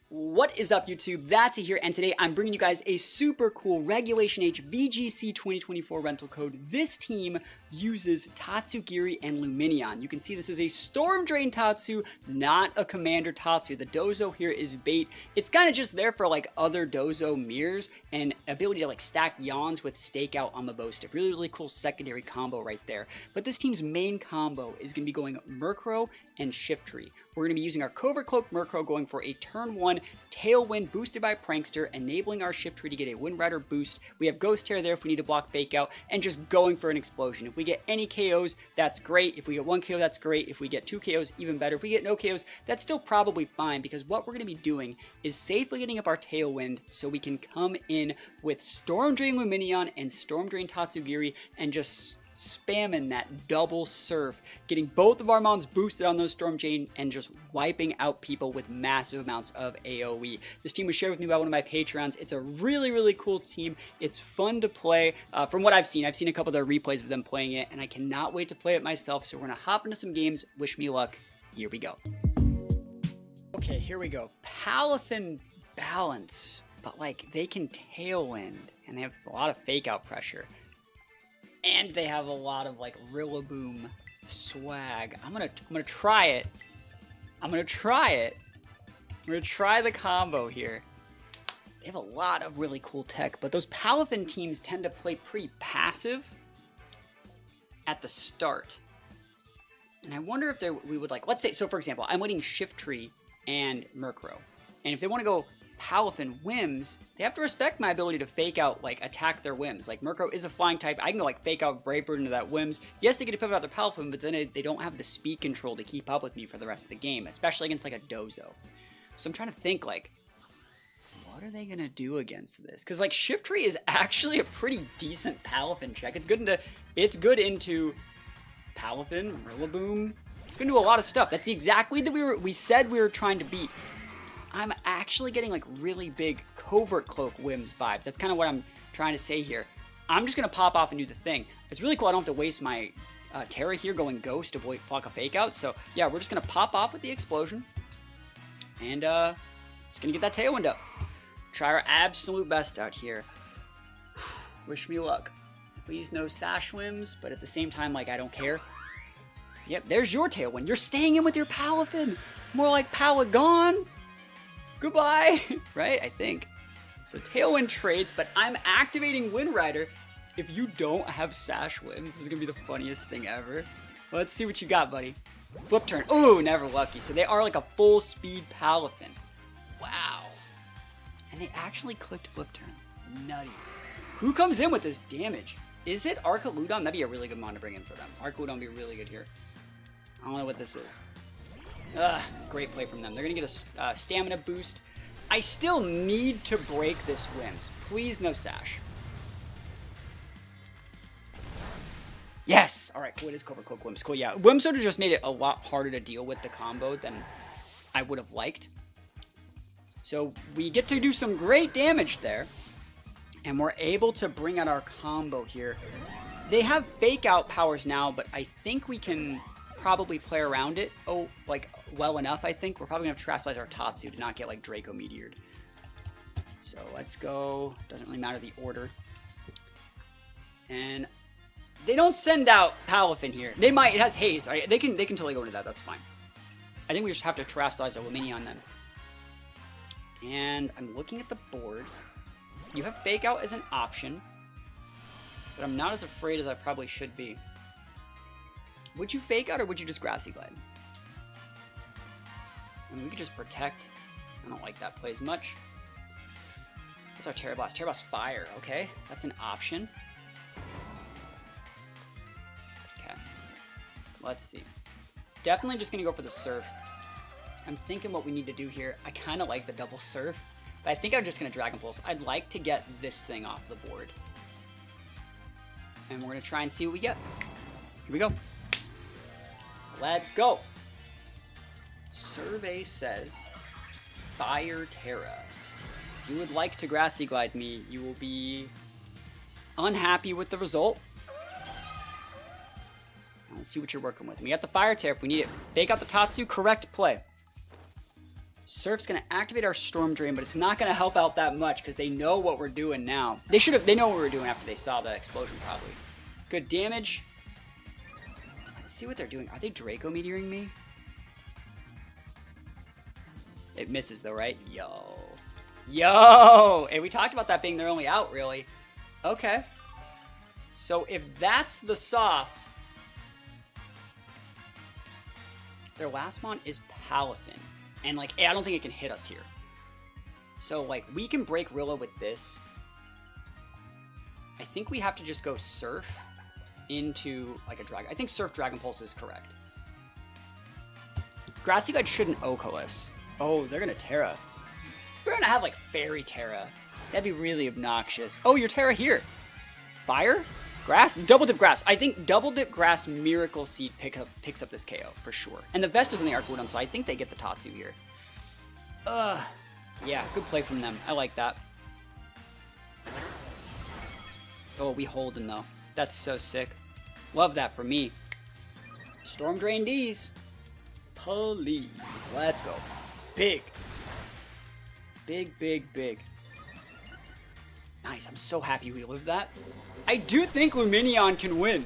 What is up, YouTube? That's here, and today I'm bringing you guys a super cool Regulation H VGC 2024 rental code. This team uses Tatsugiri and Lumineon. You can see this is a Storm Drain Tatsu, not a Commander Tatsu. The Dozo here is bait. It's kind of just there for like other Dozo mirrors and ability to like stack Yawns with Stakeout on the Boastif. Really, really cool secondary combo right there. But this team's main combo is going to be going Murkrow and Shiftry. We're going to be using our Covert Cloak Murkrow going for a turn 1 Tailwind boosted by Prankster, enabling our Shiftry to get a Wind Rider boost. We have Ghost Tear there if we need to block Fake Out, and just going for an explosion. If we get any KOs, that's great. If we get 1 KO, that's great. If we get 2 KOs, even better. If we get no KOs, that's still probably fine, because what we're going to be doing is safely getting up our Tailwind so we can come in with Storm Drain Lumineon and Storm Drain Tatsugiri and just spamming that double surf, getting both of our mons boosted on those Storm Drain and just wiping out people with massive amounts of AoE. This team was shared with me by one of my Patreons. It's a really, really cool team. It's fun to play. From what I've seen a couple of their replays of them playing it, and I cannot wait to play it myself. So we're going to hop into some games. Wish me luck. Here we go. Okay, here we go. Palafin balance, but like they can Tailwind, and they have a lot of Fake Out pressure. And they have a lot of like Rillaboom swag. I'm gonna try it. I'm gonna try the combo here. They have a lot of really cool tech, but those Palafin teams tend to play pretty passive at the start. And I wonder if we would like, let's say, so for example, I'm waiting Shiftry and Murkrow. And if they want to go Palafin Whims, they have to respect my ability to Fake Out, like, attack their Whims. Like, Murkrow is a flying type. I can go, like, Fake Out Brave Bird into that Whims. Yes, they get to pivot out their Palafin, but then they don't have the speed control to keep up with me for the rest of the game, especially against, like, a Dozo. So I'm trying to think, like, what are they going to do against this? Because, like, Shiftry is actually a pretty decent Palafin check. It's good into Palafin, Rillaboom. It's going to do a lot of stuff. That's the exact lead that we said we were trying to beat. I'm actually getting like really big Covert Cloak Whims vibes. That's kind of what I'm trying to say here. I'm just going to pop off and do the thing. It's really cool. I don't have to waste my Terra here going Ghost to block a Fake Out. So yeah, we're just going to pop off with the explosion. And just going to get that Tailwind up. Try our absolute best out here. Wish me luck. Please no Sash Whims, but at the same time, like, I don't care. Yep, there's your Tailwind. You're staying in with your Palafin. More like Palagon. Goodbye, right? I think. So Tailwind trades, but I'm activating Wind Rider. If you don't have Sash Whims, this is going to be the funniest thing ever. Let's see what you got, buddy. Flip turn. Ooh, never lucky. So they are like a full speed Palafin. Wow. And they actually clicked flip turn. Nutty. Who comes in with this damage? Is it Arcaludon? That'd be a really good mon to bring in for them. Arcaludon would be really good here. I don't know what this is. Great play from them. They're going to get a stamina boost. I still need to break this Whims. Please no Sash. Yes! Alright, cool. It is Covert Cloak Whims. Cool, yeah. Whims sort of just made it a lot harder to deal with the combo than I would have liked. So we get to do some great damage there. And we're able to bring out our combo here. They have Fake Out powers now, but I think we can probably play around it well enough. I think we're probably gonna Terrasilize our Tatsu to not get like Draco Meteored. So let's go. Doesn't really matter the order. And they don't send out Palafin here. They might. It has Haze. Right? They can totally go into that. That's fine. I think we just have to Terrasilize a Lumineon then. And I'm looking at the board. You have Fake Out as an option, but I'm not as afraid as I probably should be. Would you Fake Out or would you just Grassy Glide? I mean, we could just Protect. I don't like that play as much. What's our Terra Blast? Terra Blast Fire. Okay, that's an option. Okay, let's see. Definitely just going to go for the Surf. I'm thinking what we need to do here. I kind of like the double Surf, but I think I'm just going to Dragon Pulse. I'd like to get this thing off the board. And we're going to try and see what we get. Here we go. Let's go. Survey says Fire Terra. You would like to Grassy Glide me. You will be unhappy with the result. Let's see what you're working with. We got the Fire Terra if we need it. Fake out the Tatsu. Correct play. Surf's gonna activate our Storm Drain, but it's not gonna help out that much because they know what we're doing now. They know what we were doing after they saw the explosion, probably. Good damage. Let's see what they're doing. Are they Draco Meteoring me? It misses though, right? Yo! And we talked about that being their only out, really. Okay. So if that's the sauce, their last mon is Palafin. And, like, I don't think it can hit us here. So, like, we can break Rilla with this. I think we have to just go Surf into, like, a Dragon. I think Surf Dragon Pulse is correct. Grassy Glide shouldn't Oko us. Oh, they're going to Terra. We're going to have, like, Fairy Terra. That'd be really obnoxious. Oh, your Terra here. Fire? Grass? Double Dip Grass. I think Double Dip Grass Miracle Seed picks up this KO, for sure. And the Vesta's on the Arcwoodon, so I think they get the Tatsu here. Yeah, good play from them. I like that. Oh, we holding, though. That's so sick. Love that for me. Storm Drain D's. Please. Let's go. Big. Big, big, big. Nice. I'm so happy we lived that. I do think Lumineon can win.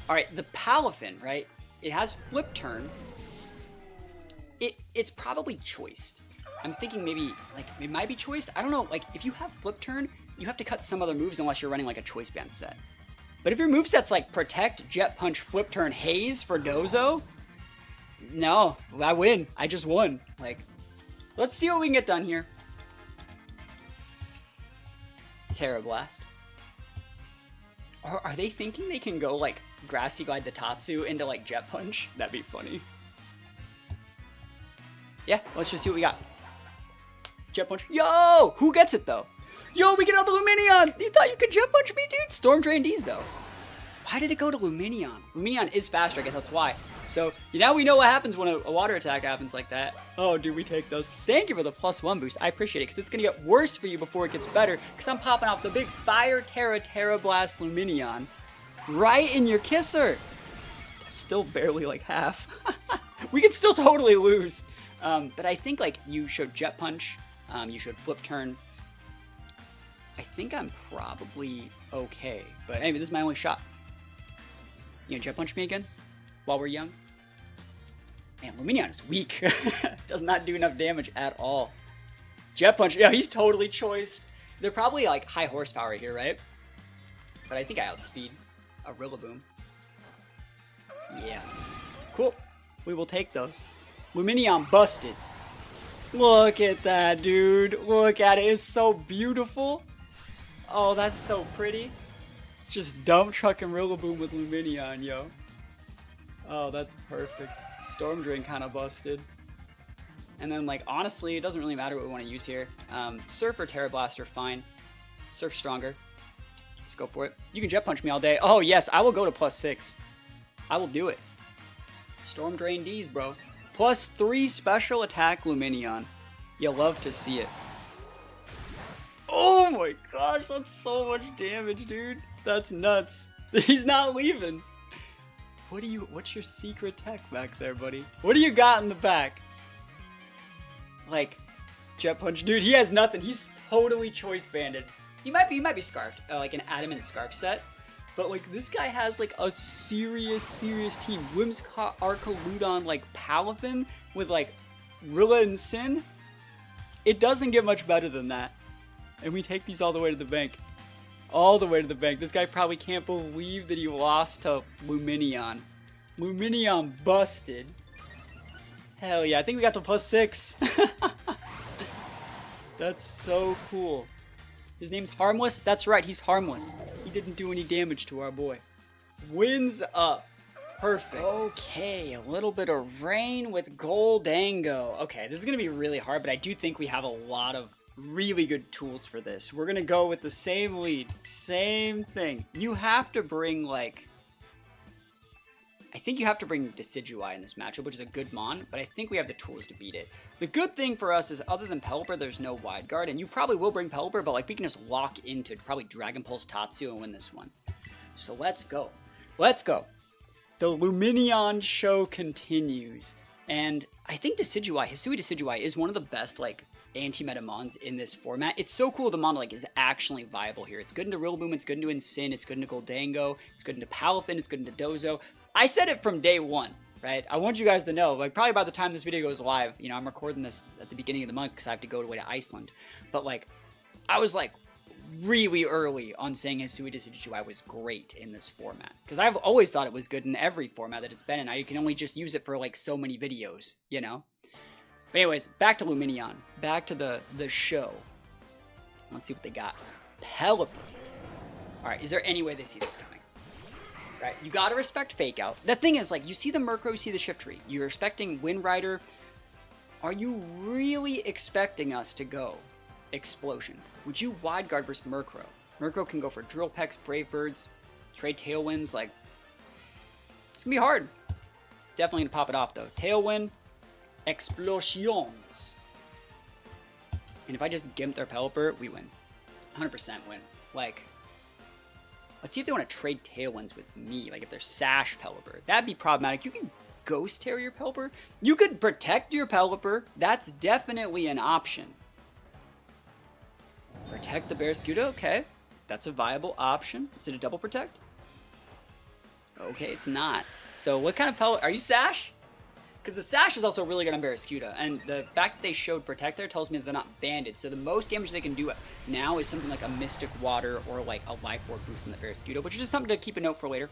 Alright, the Palafin, right? It has Flip Turn. It's probably choiced. I'm thinking maybe, like, it might be choiced. I don't know, like, if you have Flip Turn, you have to cut some other moves unless you're running, like, a Choice Band set. But if your moveset's, like, Protect, Jet Punch, Flip Turn, Haze for Dozo, no, I win. I just won. Like, let's see what we can get done here. Terra Blast. Are they thinking they can go, like, Grassy Glide the Tatsu into, like, Jet Punch? That'd be funny. Yeah, let's just see what we got. Jet Punch. Yo! Who gets it, though? Yo, we get out the Lumineon! You thought you could Jet Punch me, dude? Storm Drain D's, though. Why did it go to Lumineon? Lumineon is faster, I guess that's why. So, now we know what happens when a water attack happens like that. Oh, dude, we take those. Thank you for the +1 boost. I appreciate it, because it's going to get worse for you before it gets better, because I'm popping off the big Fire Terra Blast Lumineon right in your kisser. That's still barely, like, half. We could still totally lose. But I think, like, you showed Jet Punch. You showed Flip Turn. I think I'm probably okay. But anyway, this is my only shot. You gonna Jet Punch me again? While we're young? Man, Lumineon is weak. Does not do enough damage at all. Jet Punch, yeah, he's totally choiced. They're probably like high horsepower here, right? But I think I outspeed a Rillaboom. Yeah. Cool. We will take those. Lumineon busted. Look at that, dude. Look at it. It's so beautiful. Oh, that's so pretty. Just dump trucking Rillaboom with Lumineon, yo. Oh, that's perfect. Storm Drain kind of busted. And then, like, honestly, it doesn't really matter what we want to use here. Surf or Terra Blast are fine. Surf stronger. Let's go for it. You can Jet Punch me all day. Oh, yes, I will go to +6. I will do it. Storm Drain D's, bro. +3 special attack Lumineon. You'll love to see it. Oh my gosh, that's so much damage, dude. That's nuts. He's not leaving. What's your secret tech back there, buddy? What do you got in the back? Like, Jet Punch, dude, he has nothing. He's totally choice banded. He might be scarfed, like an Adamant Scarf set. But, like, this guy has, like, a serious team. Whimsicott, Archaludon, like, Palafin with, like, Rilla and Sin. It doesn't get much better than that. And we take these all the way to the bank. All the way to the bank. This guy probably can't believe that he lost to Lumineon. Lumineon busted. Hell yeah, I think we got to +6. That's so cool. His name's Harmless? That's right, he's harmless. He didn't do any damage to our boy. Wins up. Perfect. Okay, a little bit of rain with Goldango. Okay, this is going to be really hard, but I do think we have a lot of really good tools for this. We're going to go with the same lead. Same thing. You have to bring, like... I think you have to bring Decidueye in this matchup, which is a good mon, but I think we have the tools to beat it. The good thing for us is, other than Pelipper, there's no wide guard, and you probably will bring Pelipper, but like we can just lock into probably Dragon Pulse Tatsu and win this one. So let's go. Let's go. The Lumineon show continues. And I think Decidueye, Hisui Decidueye is one of the best, like, anti-meta mons in this format. It's so cool the mon, like, is actually viable here. It's good into Rillaboom, it's good into Incin, it's good into Goldango, it's good into Palafin, it's good into Dozo. I said it from day one, right? I want you guys to know, like, probably by the time this video goes live, you know, I'm recording this at the beginning of the month because I have to go away to Iceland. But, like, I was, like, really early on saying Hisui Decidueye was great in this format. Because I've always thought it was good in every format that it's been in. You can only just use it for, like, so many videos, you know? But anyways, back to Lumineon. Back to the show. Let's see what they got. Palafin. Alright, is there any way they see this coming? Right, you gotta respect Fake Out. The thing is, like, you see the Murkrow, you see the Shiftry. You're expecting Wind Rider. Are you really expecting us to go Explosion? Would you Wide Guard versus Murkrow? Murkrow can go for Drill Pecks, Brave Birds, trade Tailwinds, like, it's gonna be hard. Definitely gonna pop it off, though. Tailwind, Explosions. And if I just Gimp their Pelipper, we win. 100% win. Like, let's see if they want to trade Tailwinds with me. Like, if they're Sash Pelipper. That'd be problematic. You can Ghost Tear your Pelipper. You could Protect your Pelipper. That's definitely an option. Protect the Barraskewda. Okay. That's a viable option. Is it a double Protect? Okay, it's not. So what kind of Pelipper? Are you Sash? Because the Sash is also really good on Barraskewda, and the fact that they showed Protect there tells me that they're not banded, so the most damage they can do now is something like a Mystic Water or like a Life Orb boost in the Barraskewda, which is just something to keep a note for later.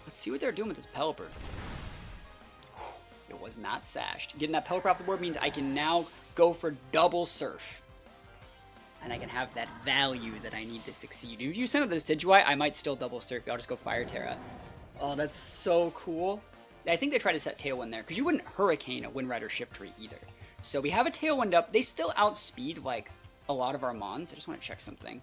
Let's see what they're doing with this Pelipper. It was not Sashed. Getting that Pelipper off the board means I can now go for double Surf. And I can have that value that I need to succeed. If you send it to the Decidueye, I might still double Surf. I'll just go Fire Terra. Oh, that's so cool. I think they tried to set Tailwind there, because you wouldn't Hurricane a Wind Rider Shiftry either. So we have a Tailwind up. They still outspeed, like, a lot of our Mons. I just want to check something.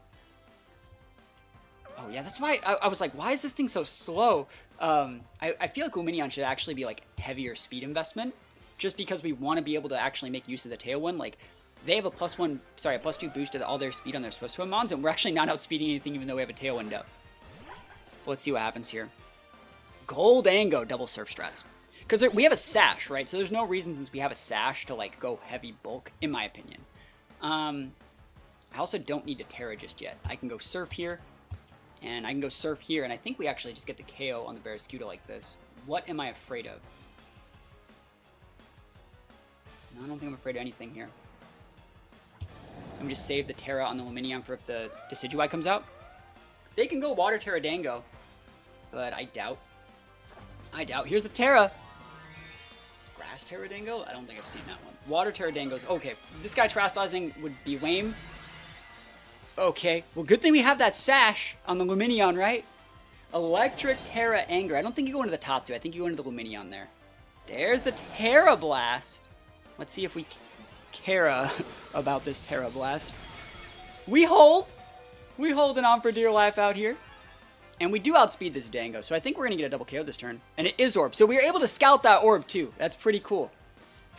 Oh, yeah, that's why I was like, why is this thing so slow? I feel like Lumineon should actually be, like, heavier speed investment, just because we want to be able to actually make use of the Tailwind. Like, they have a +2 boost to all their speed on their Swift Swim Mons, and we're actually not outspeeding anything even though we have a Tailwind up. Let's see what happens here. Goldango double Surf strats. Because we have a Sash, right? So there's no reason since we have a Sash to, like, go heavy bulk, in my opinion. I also don't need to Terra just yet. I can go Surf here, and I can go Surf here, and I think we actually just get the KO on the Barraskewda like this. What am I afraid of? No, I don't think I'm afraid of anything here. Let me just save the Terra on the Lumineon for if the Decidueye comes out. They can go Water Terra Dango, but I doubt. Here's the Terra. Grass Terra Dango? I don't think I've seen that one. Water Terra Dango's okay. This guy Terrastizing would be lame. Okay. Well, good thing we have that Sash on the Lumineon, right? Electric Terra Anger. I don't think you go into the Tatsu. I think you go into the Lumineon there. There's the Terra Blast. Let's see if we care about this Terra Blast. We hold. We holding on for dear life out here. And we do outspeed this Dango, so I think we're going to get a double KO this turn. And it is Orb, so we were able to scout that Orb too. That's pretty cool.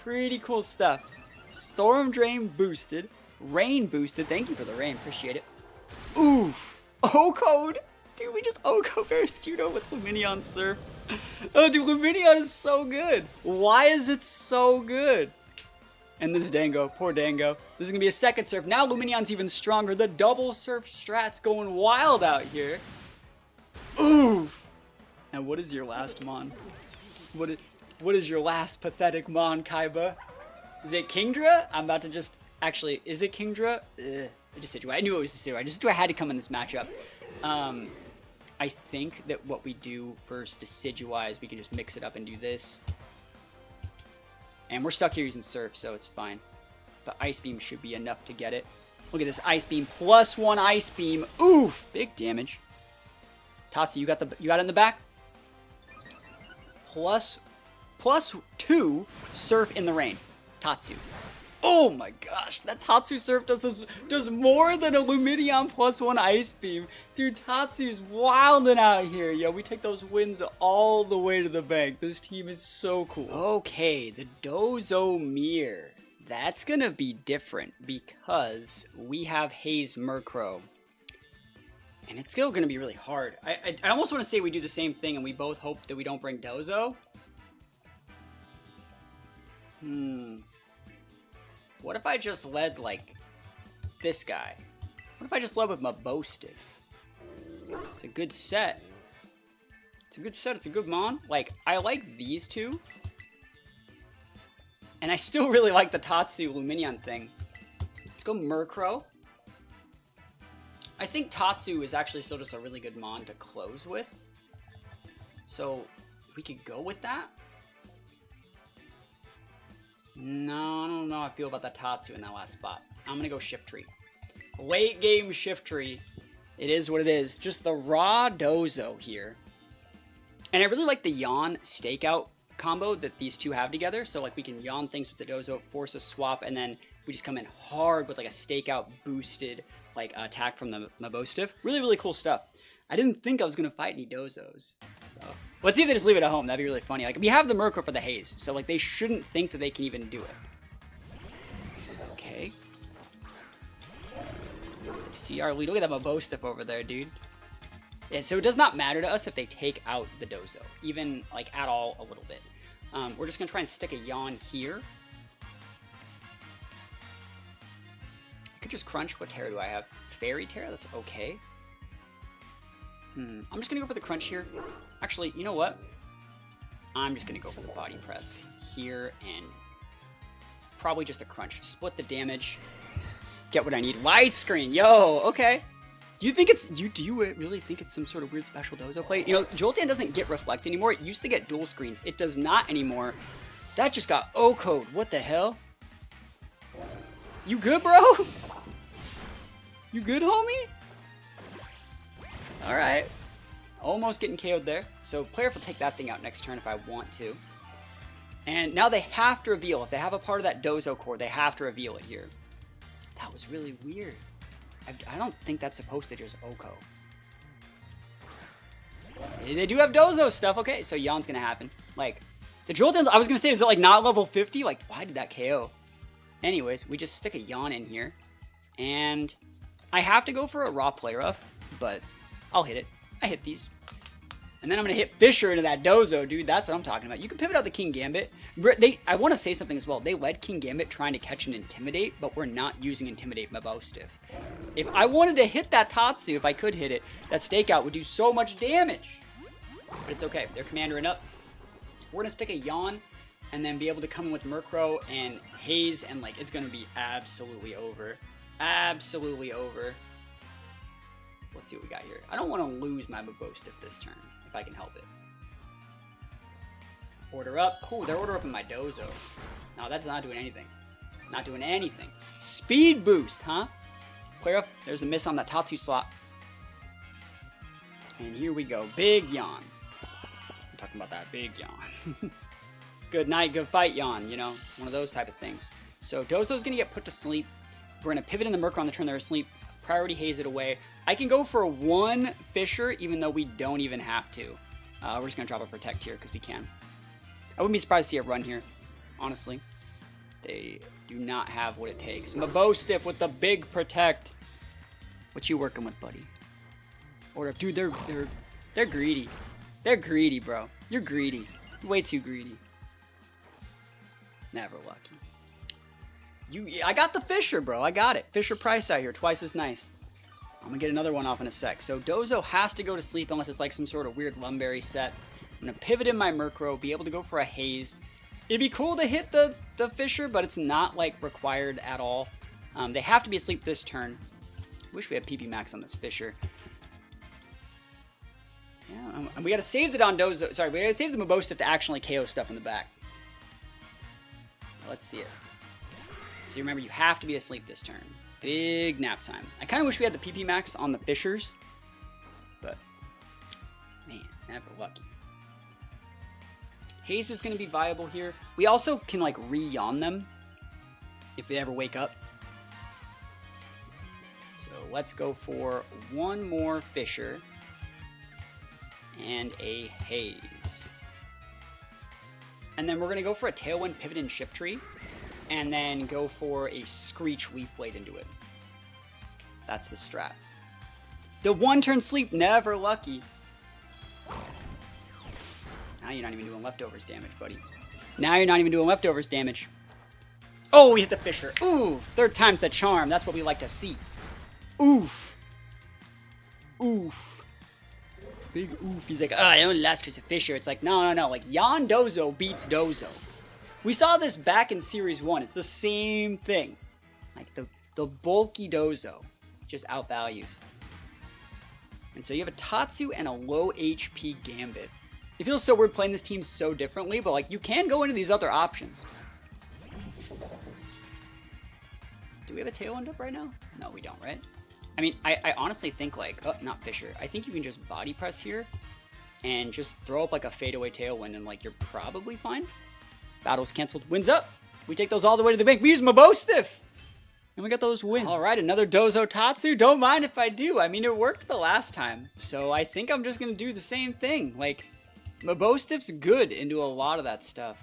Pretty cool stuff. Storm Drain boosted. Rain boosted. Thank you for the rain. Appreciate it. Oof. O-Code. Dude, we just O-Code Barraskewda with Lumineon Surf. Oh, dude, Lumineon is so good. Why is it so good? And this Dango, poor Dango. This is going to be a second Surf. Now Lumineon's even stronger. The double Surf strat's going wild out here. Ooh! Now, what is your last Mon? What is your last pathetic Mon, Kaiba? Is it Kingdra? I'm about to just... Actually, is it Kingdra? Decidueye. I knew it was Decidueye. Decidueye had to come in this matchup. I think that what we do first Decidueye is we can just mix it up and do this. And we're stuck here using Surf, so it's fine. But Ice Beam should be enough to get it. Look at this Ice Beam. +1 Ice Beam. Oof! Big damage. Tatsu, you got it in the back? +2 Surf in the rain. Tatsu. Oh my gosh, that Tatsu Surf does more than a Lumineon +1 Ice Beam. Dude, Tatsu's wilding out here. Yo, we take those wins all the way to the bank. This team is so cool. Okay, the Dozo Mirror. That's gonna be different because we have Haze Murkrow. And it's still going to be really hard. I almost want to say we do the same thing and we both hope that we don't bring Dozo. What if I just led, like, this guy? What if I just led with my Bostiff? It's a good set. It's a good set. It's a good mon. Like, I like these two. And I still really like the Tatsu Lumineon thing. Let's go Murkrow. I think Tatsu is actually still just a really good mon to close with. So, we could go with that. No, I don't know how I feel about that Tatsu in that last spot. I'm going to go Shiftry. Late game Shiftry. It is what it is. Just the raw Dozo here. And I really like the Yawn Stakeout combo that these two have together. So like we can Yawn things with the Dozo, force a swap, and then we just come in hard with like a Stakeout boosted like attack from the Mabostiff. Really, really cool stuff. I didn't think I was going to fight any Dozos. So let's see if they just leave it at home. That'd be really funny. Like we have the Murkrow for the haze. So like they shouldn't think that they can even do it. Okay. See our lead. Look at that Mabostiff over there, dude. Yeah, so it does not matter to us if they take out the Dozo, even like at all a little bit. We're just gonna try and stick a Yawn here. I could just crunch. What Terra do I have? Fairy Terra. That's okay. I'm just gonna go for the crunch here. Actually, you know what? I'm just gonna go for the body press here and probably just a crunch. Split the damage. Get what I need. Widescreen. Yo, okay. Do you think it's do you really think it's some sort of weird special Dozo play? You know, Jolteon doesn't get reflect anymore. It used to get dual screens. It does not anymore. That just got O-code. What the hell? You good, bro? You good, homie? All right. Almost getting KO'd there. So player will take that thing out next turn if I want to. And now they have to reveal. If they have a part of that Dozo core, they have to reveal it here. That was really weird. I don't think that's supposed to just Oko. They do have Dozo stuff. Okay, so Yawn's gonna happen. Like, the Jolteon, I was gonna say, is it like not level 50? Like, why did that KO? Anyways, we just stick a Yawn in here. And I have to go for a raw play rough, but I'll hit it. I hit these. And then I'm gonna hit Fisher into that Dozo, dude. That's what I'm talking about. You can pivot out the King Gambit. I want to say something as well. They led King Gambit trying to catch an Intimidate, but we're not using Intimidate Mabostiff. If I wanted to hit that Tatsu, if I could hit it, that Stakeout would do so much damage. But it's okay. They're commandering up. We're gonna stick a Yawn and then be able to come in with Murkrow and Haze, and like it's gonna be absolutely over. Absolutely over. Let's see what we got here. I don't want to lose my Mabostiff this turn, if I can help it. Order up. Oh, they're order up in my Dozo. No, that's not doing anything. Not doing anything. Speed boost, huh? Clear up. There's a miss on that Tatsu slot. And here we go. Big Yawn. I'm talking about that big Yawn. Good night, good fight, Yawn. You know, one of those type of things. So Dozo's going to get put to sleep. We're going to pivot in the Murkrow on the turn they're asleep. Priority haze it away. I can go for one Fisher, even though we don't even have to. We're just going to drop a Protect here because we can. I wouldn't be surprised to see a run here, honestly. They do not have what it takes. Mabostiff with the big Protect. What you working with, buddy? Order up. Dude, they're greedy. They're greedy, bro. You're greedy. You're way too greedy. Never lucky. I got the Fisher, bro. I got it. Fisher price out here. Twice as nice. I'm going to get another one off in a sec. So Dozo has to go to sleep unless it's like some sort of weird Lumberry set. I'm going to pivot in my Murkrow, be able to go for a Haze. It'd be cool to hit the Fisher, but it's not like required at all. They have to be asleep this turn. Wish we had PP Max on this Fisher. Yeah, we got to save it on Dozo. Sorry, we got to save the Mabostiff to actually KO stuff in the back. Let's see it. So remember, you have to be asleep this turn. Big nap time. I kind of wish we had the PP Max on the Fishers, but man, never lucky. Haze is going to be viable here. We also can like re-yawn them if they ever wake up. So let's go for one more Fisher and a Haze. And then we're going to go for a Tailwind, Pivot, and Shiftry. And then go for a Screech Leaf Blade into it. That's the strat. The one turn sleep, never lucky. Now you're not even doing leftovers damage, buddy. Now you're not even doing leftovers damage. Oh, we hit the Fisher. Ooh, third time's the charm. That's what we like to see. Oof. Oof. Big oof. He's like, I don't last because of Fisher. It's like, no. Like, Yan Dozo beats Dozo. We saw this back in Series 1. It's the same thing. Like, the bulky Dozo just outvalues. And so you have a Tatsu and a low HP Gambit. It feels so weird playing this team so differently, but, like, you can go into these other options. Do we have a Tailwind up right now? No, we don't, right? I mean, I honestly think, like, oh, not Fisher. I think you can just body press here and just throw up, like, a fadeaway Tailwind and, like, you're probably fine. Battle's canceled. Wins up. We take those all the way to the bank. We use Mabostiff. And we got those wins. All right, another Dozo Tatsu. Don't mind if I do. I mean, it worked the last time. So I think I'm just going to do the same thing. Like, Mabostiff's good into a lot of that stuff.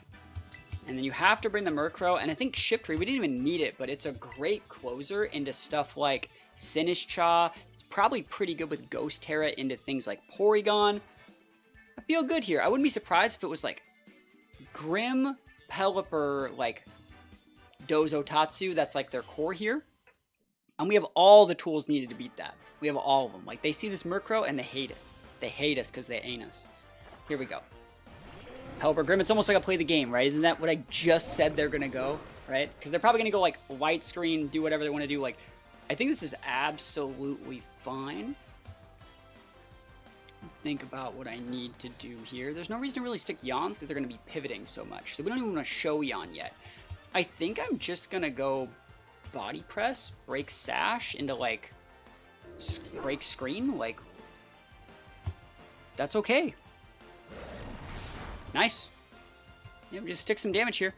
And then you have to bring the Murkrow. And I think Shiftry, we didn't even need it, but it's a great closer into stuff like Sinistcha. It's probably pretty good with Ghost Terra into things like Porygon. I feel good here. I wouldn't be surprised if it was like Grim, Pelipper, like Dozo Tatsu. That's like their core here. And we have all the tools needed to beat that. We have all of them. Like, they see this Murkrow and they hate it. They hate us because they ain't us. Here we go. Pelipper Grim, it's almost like I play the game, right? Isn't that what I just said they're going to go, right? Because they're probably going to go, like, white screen, do whatever they want to do. Like, I think this is absolutely fine. Think about what I need to do here. There's no reason to really stick Yawns because they're going to be pivoting so much. So we don't even want to show Yawn yet. I think I'm just going to go Body Press, break Sash into, like, break Screen. Like, that's okay. Nice. Yeah, just stick some damage here.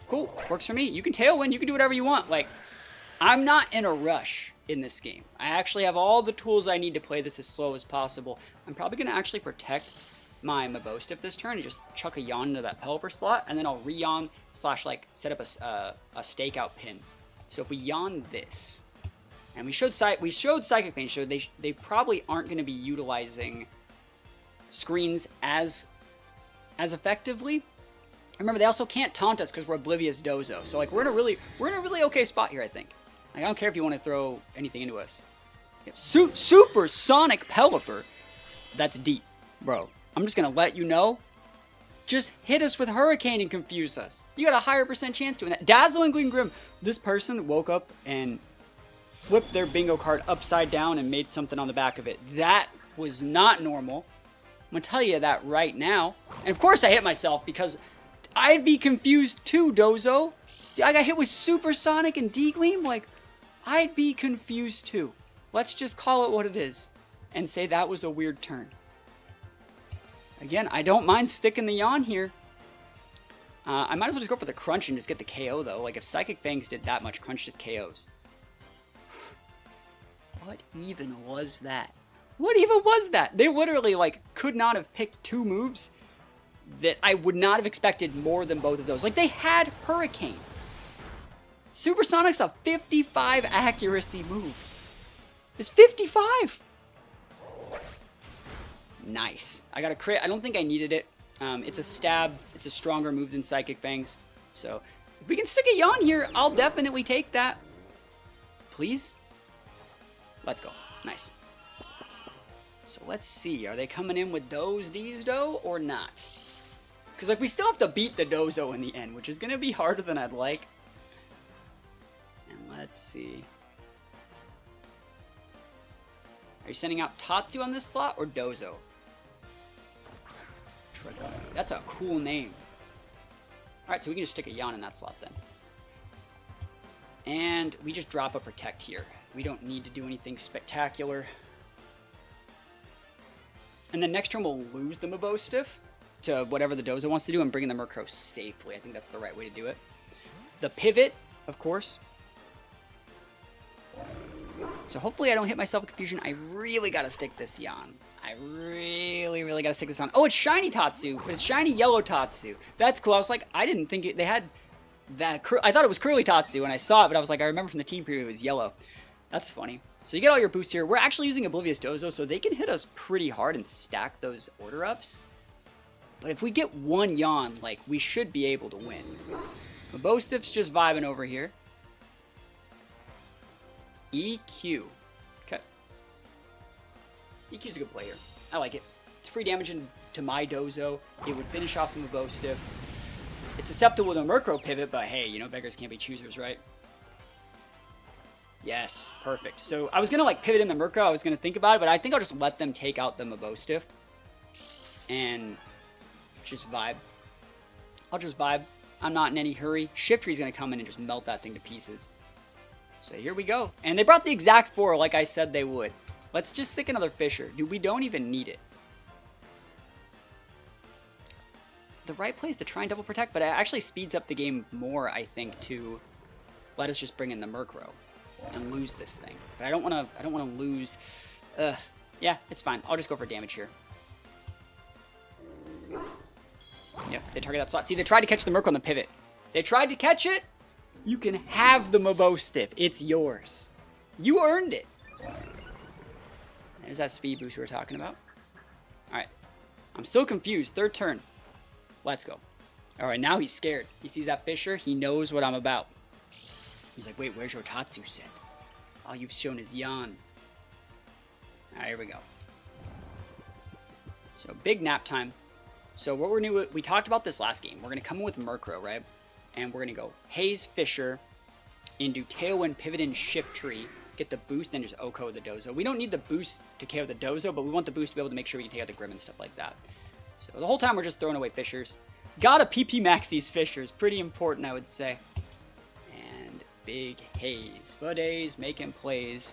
Cool. Works for me. You can Tailwind. You can do whatever you want. Like, I'm not in a rush in this game. I actually have all the tools I need to play this as slow as possible. I'm probably going to actually protect my Mabostiff this turn and just chuck a Yawn into that Pelipper slot, and then I'll re-Yawn / like set up a stakeout pin. So if we Yawn this, and we showed Psychic Pain, so they probably aren't going to be utilizing screens as effectively. Remember, they also can't taunt us because we're Oblivious Dozo. So like we're in a really okay spot here, I think. Like, I don't care if you want to throw anything into us. Yep. Super Sonic Pelipper. That's deep, bro. I'm just gonna let you know. Just hit us with Hurricane and confuse us. You got a higher % chance doing that. Dazzling Grim. This person woke up and flipped their bingo card upside down and made something on the back of it. That was not normal. I'm going to tell you that right now. And of course I hit myself because I'd be confused too, Dozo. I got hit with Supersonic and D-Gleam. Like, I'd be confused too. Let's just call it what it is and say that was a weird turn. Again, I don't mind sticking the Yawn here. I might as well just go for the Crunch and just get the KO though. Like, if Psychic Fangs did that much, Crunch just KOs. What even was that? What even was that? They literally, like, could not have picked two moves that I would not have expected more than both of those. Like, they had Hurricane. Supersonic's a 55 accuracy move. It's 55! Nice. I got a crit. I don't think I needed it. It's a stab. It's a stronger move than Psychic Fangs. So, if we can stick a Yawn here, I'll definitely take that. Please? Let's go. Nice. So let's see, are they coming in with D's dough or not? Because like we still have to beat the Dozo in the end, which is going to be harder than I'd like. And let's see. Are you sending out Tatsu on this slot or Dozo? That's a cool name. Alright, so we can just stick a Yawn in that slot then. And we just drop a Protect here. We don't need to do anything spectacular. And then next turn we'll lose the Mabostiff to whatever the Dozo wants to do and bring in the Murkrow safely. I think that's the right way to do it. The pivot, of course. So hopefully I don't hit myself with confusion. I really got to stick this Yawn. I really got to stick this on. Oh, it's shiny Tatsu, but it's shiny yellow Tatsu. That's cool. I was like, I didn't think they had that. I thought it was curly Tatsu when I saw it, but I was like, I remember from the team preview it was yellow. That's funny. So you get all your boosts here. We're actually using Oblivious Dozo, so they can hit us pretty hard and stack those order ups. But if we get one yawn, like, we should be able to win. Mabostiff's just vibing over here. EQ. Okay. EQ's a good play here. I like it. It's free damage into my Dozo. It would finish off the Mabostiff. It's susceptible with a Murkrow pivot, but hey, you know, beggars can't be choosers, right? Yes, perfect. So I was going to like pivot in the Murkrow. I was going to think about it, but I think I'll just let them take out the Mabostiff. And just vibe. I'll just vibe. I'm not in any hurry. Shiftry's going to come in and just melt that thing to pieces. So here we go. And they brought the exact 4 like I said they would. Let's just stick another Fisher. Dude, we don't even need it. The right play is to try and double protect, but it actually speeds up the game more, I think, to let us just bring in the Murkrow and lose this thing. But I don't want to lose. Yeah, it's fine. I'll just go for damage here. Yep, they target that slot. See, they tried to catch the Murkrow on the pivot. They tried to catch it. You can have the Mabostiff. It's yours. You earned it. There's that speed boost we were talking about. Alright. I'm still confused. Third turn. Let's go. Alright, now he's scared. He sees that Fisher. He knows what I'm about. He's like, wait, where's your Tatsu set? All you've shown is yawn. Alright, here we go. So, big nap time. So, what we're going to do, we talked about this last game. We're going to come in with Murkrow, right? And we're going to go Haze, Fisher, into Tailwind, Pivot, and Shiftry. Get the boost, and just OHKO the Dozo. We don't need the boost to KO the Dozo, but we want the boost to be able to make sure we can take out the Grim and stuff like that. So, the whole time we're just throwing away Fishers. Gotta PP max these Fishers. Pretty important, I would say. And big Haze. Budays making plays.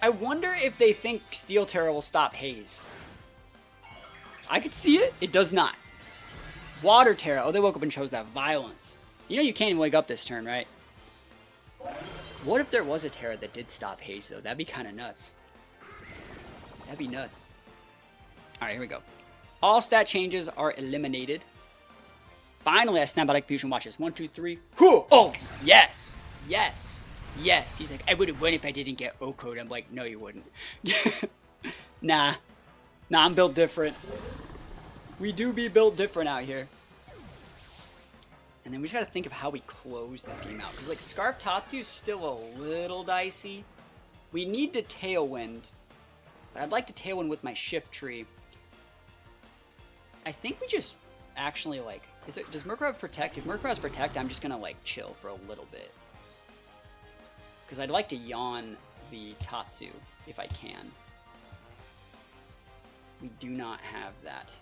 I wonder if they think Steel Terror will stop Haze. I could see it. It does not. Water Terror. Oh, they woke up and chose that Violence. You know you can't even wake up this turn, right? What if there was a Terror that did stop Haze, though? That'd be kind of nuts. That'd be nuts. Alright, here we go. All stat changes are eliminated. Finally, I snap out like Fusion. Watch this. 1, 2, 3. Whew! Oh, yes! Yes! Yes! He's like, I would have won if I didn't get OHKO'd. I'm like, no, you wouldn't. Nah. Nah, I'm built different. We do be built different out here. And then we just gotta think of how we close this game out. Because, like, Scarf Tatsu is still a little dicey. We need to Tailwind. But I'd like to Tailwind with my Shiftry. I think we just actually, like... does Murkrow have Protect? If Murkrow has Protect, I'm just gonna, like, chill for a little bit. Because I'd like to yawn the Tatsu, if I can. We do not have that.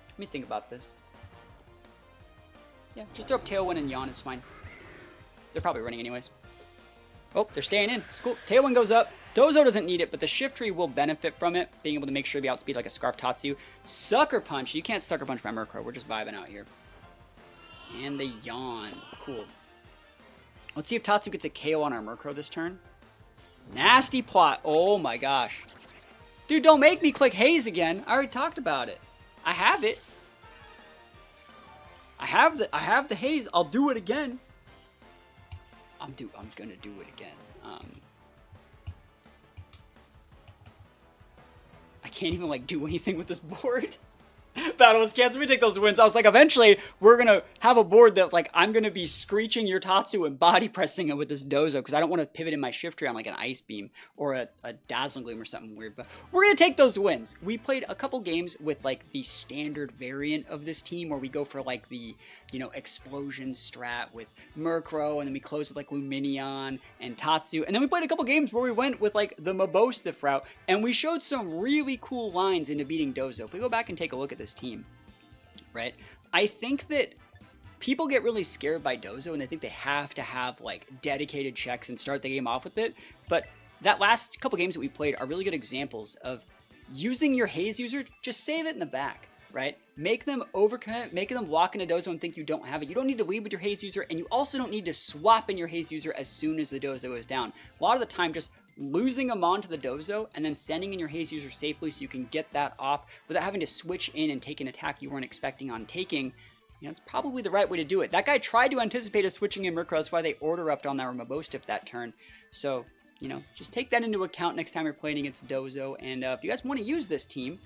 Let me think about this. Yeah, just throw up Tailwind and yawn is fine. They're probably running anyways. Oh, they're staying in. It's cool. Tailwind goes up. Dozo doesn't need it, but the Shiftry will benefit from it, being able to make sure to be outspeed like a Scarf Tatsu. Sucker Punch. You can't Sucker Punch my Murkrow. We're just vibing out here. And the yawn. Cool. Let's see if Tatsu gets a KO on our Murkrow this turn. Nasty plot. Oh my gosh. Dude, don't make me click Haze again. I already talked about it. I have it. I have the Haze. I'll do it again. I'm gonna do it again. I can't even like do anything with this board. Battle was canceled. We take those wins. I was like, eventually, we're going to have a board that, like, I'm going to be screeching your Tatsu and body pressing it with this Dozo because I don't want to pivot in my Shiftry on, like, an Ice Beam or a Dazzling Gleam or something weird. But we're going to take those wins. We played a couple games with, like, the standard variant of this team where we go for, like, the, you know, Explosion strat with Murkrow, and then we close with, like, Lumineon and Tatsu. And then we played a couple games where we went with, like, the Mabostiff route, and we showed some really cool lines into beating Dozo. If we go back and take a look at this team, right? I think that people get really scared by Dozo and they think they have to have like dedicated checks and start the game off with it. But that last couple games that we played are really good examples of using your Haze user. Just save it in the back, right? Make them overcommit, make them walk into Dozo and think you don't have it. You don't need to lead with your Haze user, and you also don't need to swap in your Haze user as soon as the Dozo goes down. A lot of the time, just losing them onto the Dozo and then sending in your Haze user safely so you can get that off without having to switch in and take an attack you weren't expecting on taking, you know, it's probably the right way to do it. That guy tried to anticipate us switching in Murkrow. That's why they order upped on that Mabostiff that turn. So, you know, just take that into account next time you're playing against Dozo. And if you guys want to use this team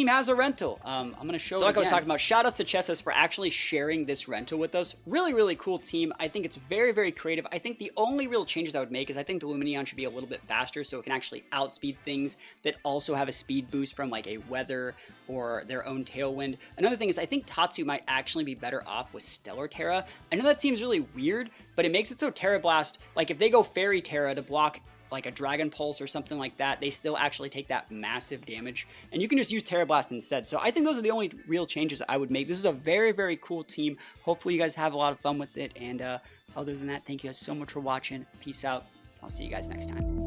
has a rental. I'm going to show it like I was talking about. Shout outs to Chesses for actually sharing this rental with us. Really, really cool team. I think it's very, very creative. I think the only real changes I would make is I think the Lumineon should be a little bit faster so it can actually outspeed things that also have a speed boost from like a weather or their own tailwind. Another thing is I think Tatsu might actually be better off with Stellar Terra. I know that seems really weird, but it makes it so Terra Blast, like if they go Fairy Terra to block like a Dragon Pulse or something like that, they still actually take that massive damage, and you can just use Terra Blast instead. So I think those are the only real changes I would make. This is a very, very cool team. Hopefully you guys have a lot of fun with it, and other than that, thank you guys so much for watching. Peace out. I'll see you guys next time.